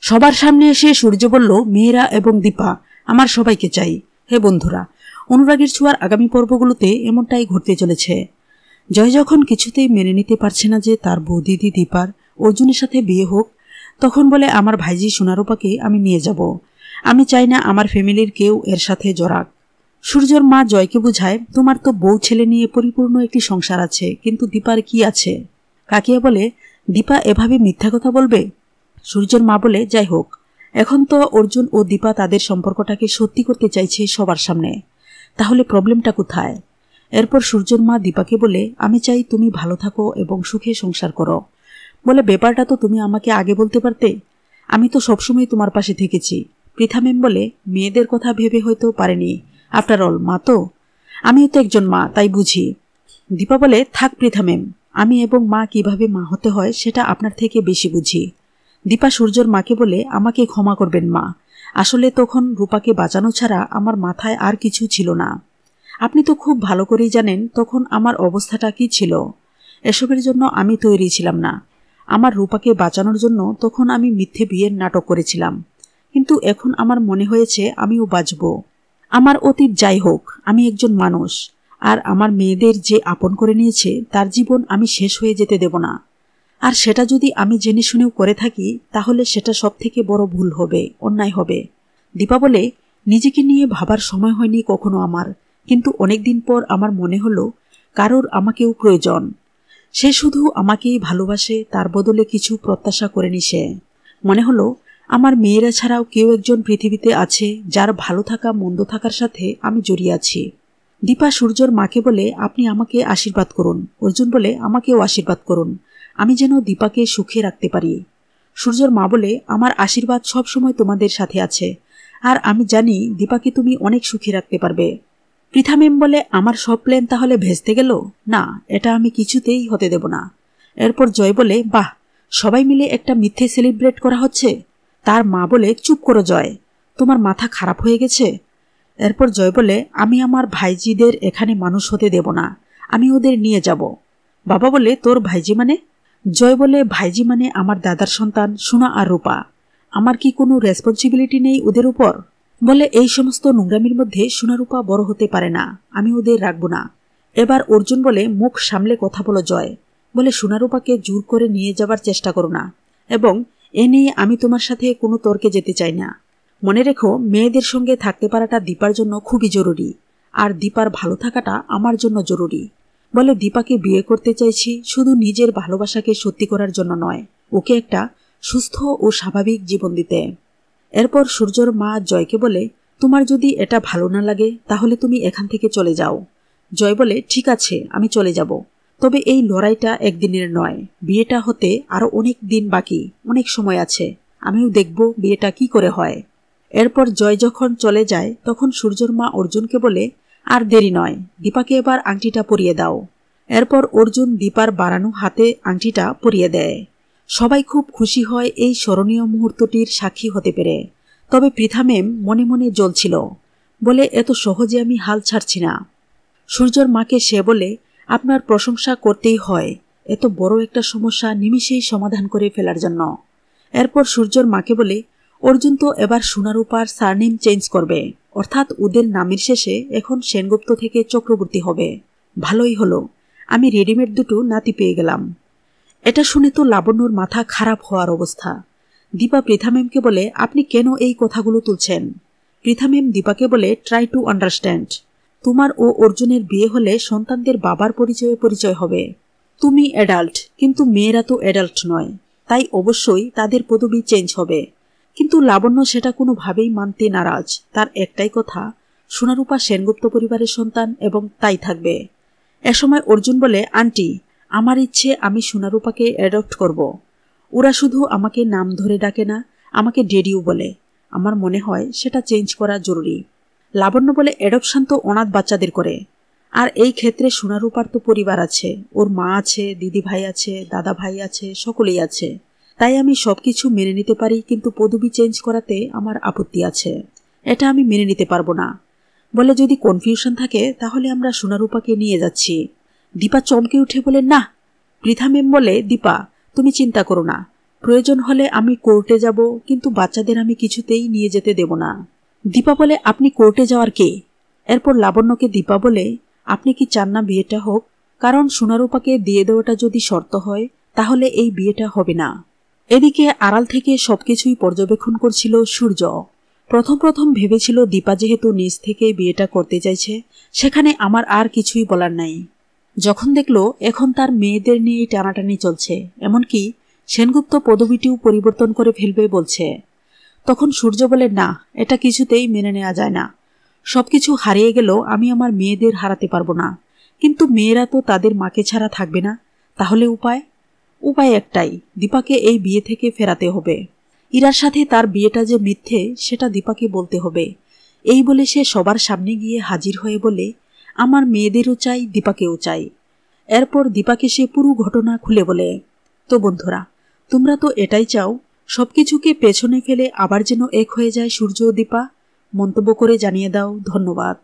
সবার সামনে এসে সূর্য বলল, মেয়েরা এবং দীপা, আমার সবাইকে চাই। হে বন্ধুরা, অনুরাগের ছোঁয়ার আগামী পর্বগুলোতে এমনটাই ঘটতে চলেছে। জয় যখন কিছুতেই মেনে নিতে পারছে না যে তার বৌদিদি দীপার অর্জুনের সাথে বিয়ে হোক, তখন বলে, আমার ভাইজি সোনারূপাকে আমি নিয়ে যাব। আমি চাই না আমার ফ্যামিলির কেউ এর সাথে জড়াক। সূর্যর মা জয়কে বুঝায়, তোমার তো বউ ছেলে নিয়ে পরিপূর্ণ একটি সংসার আছে, কিন্তু দীপার কি আছে? কাকিয়া বলে, দীপা এভাবে মিথ্যা কথা বলবে? সূর্যের মা বলে, যাই হোক, এখন তো অর্জুন ও দীপা তাদের সম্পর্কটাকে সত্যি করতে চাইছে সবার সামনে, তাহলে প্রবলেমটা কোথায়? এরপর সূর্যের মা দীপাকে বলে, আমি চাই তুমি ভালো থাকো এবং সুখে সংসার করো। বলে, ব্যাপারটা তো তুমি আমাকে আগে বলতে পারতে, আমি তো সবসময় তোমার পাশে থেকেছি। পৃথা ম্যাম বলে, মেয়েদের কথা ভেবে হয়তো পারেনি, আফটার অল মা তো, আমিও তো একজন মা, তাই বুঝি। দীপা বলে, থাক পৃথা ম্যাম, আমি এবং মা কিভাবে মা হতে হয় সেটা আপনার থেকে বেশি বুঝি। দীপা সূর্যর মাকে বলে, আমাকে ক্ষমা করবেন মা, আসলে তখন রূপাকে বাঁচানো ছাড়া আমার মাথায় আর কিছু ছিল না। আপনি তো খুব ভালো করেই জানেন তখন আমার অবস্থাটা কি ছিল। এসবের জন্য আমি তৈরি ছিলাম না। আমার রূপাকে বাঁচানোর জন্য তখন আমি মিথ্যে বিয়ের নাটক করেছিলাম, কিন্তু এখন আমার মনে হয়েছে আমিও বাঁচব। আমার অতীত যাই হোক, আমি একজন মানুষ, আর আমার মেয়েদের যে আপন করে নিয়েছে তার জীবন আমি শেষ হয়ে যেতে দেব না। আর সেটা যদি আমি জেনে শুনেও করে থাকি, তাহলে সেটা সব থেকে বড় ভুল হবে, অন্যায় হবে। দীপা বলে, নিজেকে নিয়ে ভাবার সময় হয়নি কখনো আমার, কিন্তু অনেকদিন পর আমার মনে হলো কারোর আমাকেও প্রয়োজন। সে শুধু আমাকেই ভালোবাসে, তার বদলে কিছু প্রত্যাশা করেনি সে। মনে হলো আমার মেয়েরা ছাড়াও কেউ একজন পৃথিবীতে আছে যার ভালো থাকা মন্দ থাকার সাথে আমি জড়িয়ে আছি। দীপা সূর্যর মাকে বলে, আপনি আমাকে আশীর্বাদ করুন। অর্জুন বলে, আমাকেও আশীর্বাদ করুন, আমি যেন দীপাকে সুখে রাখতে পারি। সূর্যর মা বলে, আমার আশীর্বাদ সবসময় তোমাদের সাথে আছে, আর আমি জানি দীপাকে তুমি অনেক সুখে রাখতে পারবে। পৃথা ম্যাম বলে, আমার সব প্ল্যান তাহলে ভেস্তে গেল? না, এটা আমি কিছুতেই হতে দেব না। এরপর জয় বলে, বাহ, সবাই মিলে একটা মিথ্যে সেলিব্রেট করা হচ্ছে। তার মা বলে, চুপ করো জয়, তোমার মাথা খারাপ হয়ে গেছে? এরপর জয় বলে, আমি আমার ভাইজিদের এখানে মানুষ হতে দেব না, আমি ওদের নিয়ে যাব। বাবা বলে, তোর ভাইজি মানে? জয় বলে, ভাইজি মানে আমার দাদার সন্তান সোনা আর রূপা। আমার কি কোনো রেসপন্সিবিলিটি নেই ওদের উপর? বলে, এই সমস্ত নোংরামির মধ্যে সোনারূপা বড় হতে পারে না, আমি ওদের রাখবো না। এবার অর্জুন বলে, মুখ সামলে কথা বলো জয়। বলে, সোনারূপাকে জোর করে নিয়ে যাবার চেষ্টা করো না, এবং এ নিয়ে আমি তোমার সাথে কোনো তর্কে যেতে চাই না। মনে রেখো, মেয়েদের সঙ্গে থাকতে পারাটা দীপার জন্য খুবই জরুরি, আর দীপার ভালো থাকাটা আমার জন্য জরুরি। বলে, দীপাকে বিয়ে করতে চাইছি শুধু নিজের ভালোবাসাকে সত্যি করার জন্য নয়, ওকে একটা সুস্থ ও স্বাভাবিক জীবন দিতে। এরপর সূর্যর মা জয়কে বলে, তোমার যদি এটা ভালো না লাগে তাহলে তুমি এখান থেকে চলে যাও। জয় বলে, ঠিক আছে, আমি চলে যাব, তবে এই লড়াইটা একদিনের নয়, বিয়েটা হতে আরো অনেক দিন বাকি, অনেক সময় আছে, আমিও দেখব বিয়েটা কি করে হয়। এরপর জয় যখন চলে যায় তখন সূর্যর মা অর্জুনকে বলে, আর দেরি নয়, দীপাকে এবার আংটিটা পরিয়ে দাও। এরপর অর্জুন দীপার বাড়ানো হাতে আংটিটা পরিয়ে দেয়। সবাই খুব খুশি হয় এই স্মরণীয় মুহূর্তটির সাক্ষী হতে পেরে। তবে পৃথা ম্যাম মনে মনে জ্বলছিল, বলে, এত সহজে আমি হাল ছাড়ছি না। সূর্যর মাকে সে বলে, আপনার প্রশংসা করতেই হয়, এত বড় একটা সমস্যা নিমিষেই সমাধান করে ফেলার জন্য। এরপর সূর্যর মাকে বলে, অর্জুন তো এবার সোনারূপার সারনেম চেঞ্জ করবে, অর্থাৎ ওদের নামের শেষে এখন সেনগুপ্ত থেকে চক্রবর্তী হবে। ভালোই হলো, আমি রেডিমেড দুটো নাতি পেয়ে গেলাম। এটা শুনে তো লাবণ্যর মাথা খারাপ হওয়ার অবস্থা। দীপা পৃথা ম্যামকে বলে, আপনি কেন এই কথাগুলো তুলছেন? পৃথা ম্যাম দীপাকে বলে, ট্রাই টু আন্ডারস্ট্যান্ড, তোমার ও অর্জুনের বিয়ে হলে সন্তানদের বাবার পরিচয়ে পরিচয় হবে। তুমি অ্যাডাল্ট, কিন্তু মেয়েরা তো অ্যাডাল্ট নয়, তাই অবশ্যই তাদের পদবি চেঞ্জ হবে। কিন্তু লাবণ্য সেটা কোনোভাবেই মানতে নারাজ। তার একটাই কথা, সোনারূপা সেনগুপ্ত পরিবারের সন্তান এবং তাই থাকবে। এ সময় অর্জুন বলে, আন্টি, আমার ইচ্ছে আমি সোনারূপাকে অ্যাডপ্ট করব। ওরা শুধু আমাকে নাম ধরে ডাকে না, আমাকে ডেডিও বলে। আমার মনে হয় সেটা চেঞ্জ করা জরুরি। লাবণ্য বলে, অ্যাডপশন তো অনাথ বাচ্চাদের করে, আর এই ক্ষেত্রে সোনারূপার তো পরিবার আছে, ওর মা আছে, দিদি ভাই আছে, দাদা ভাই আছে, সকলেই আছে, তাই আমি সবকিছু মেনে নিতে পারি, কিন্তু পদবি চেঞ্জ করাতে আমার আপত্তি আছে, এটা আমি মেনে নিতে পারবো না। বলে, যদি কনফিউশন থাকে তাহলে আমরা সোনারূপাকে নিয়ে যাচ্ছি। দীপা চমকে উঠে বলে, না। পৃথা ম্যাম বলে, দীপা, তুমি চিন্তা করো না, প্রয়োজন হলে আমি কোর্টে যাব, কিন্তু বাচ্চাদের আমি কিছুতেই নিয়ে যেতে দেব না। দীপা বলে, আপনি কোর্টে যাওয়ার কে? এরপর লাবণ্যকে দীপা বলে, আপনি কি চান না বিয়েটা হোক? কারণ সোনারূপাকে দিয়ে দেওয়াটা যদি শর্ত হয় তাহলে এই বিয়েটা হবে না। এদিকে আড়াল থেকে সবকিছুই পর্যবেক্ষণ করছিল সূর্য। প্রথম প্রথম ভেবেছিল দীপা যেহেতু নিজ থেকে বিয়েটা করতে চাইছে, সেখানে আমার আর কিছুই বলার নাই। যখন দেখল এখন তার মেয়েদের নিয়েই টানাটানি চলছে, এমনকি সেনগুপ্ত পদবিটিও পরিবর্তন করে ফেলবে বলছে, তখন সূর্য বলে, না, এটা কিছুতেই মেনে নেওয়া যায় না। সবকিছু হারিয়ে গেল, আমি আমার মেয়েদের হারাতে পারবো না, কিন্তু মেয়েরা তো তাদের মাকে ছাড়া থাকবে না। তাহলে উপায় একটাই, দীপাকে এই বিয়ে থেকে ফেরাতে হবে। ইরার সাথে তার বিয়েটা যে মিথ্যে সেটা দীপাকে বলতে হবে। এই বলে সে সবার সামনে গিয়ে হাজির হয়ে বলে, আমার মেয়েদেরও চাই, দীপাকেও চাই। এরপর দীপাকে সে পুরো ঘটনা খুলে বলে। তো বন্ধুরা, তোমরা তো এটাই চাও, সবকিছুকে পেছনে ফেলে আবার যেন এক হয়ে যায় সূর্য ও দীপা? মন্তব্য করে জানিয়ে দাও। ধন্যবাদ।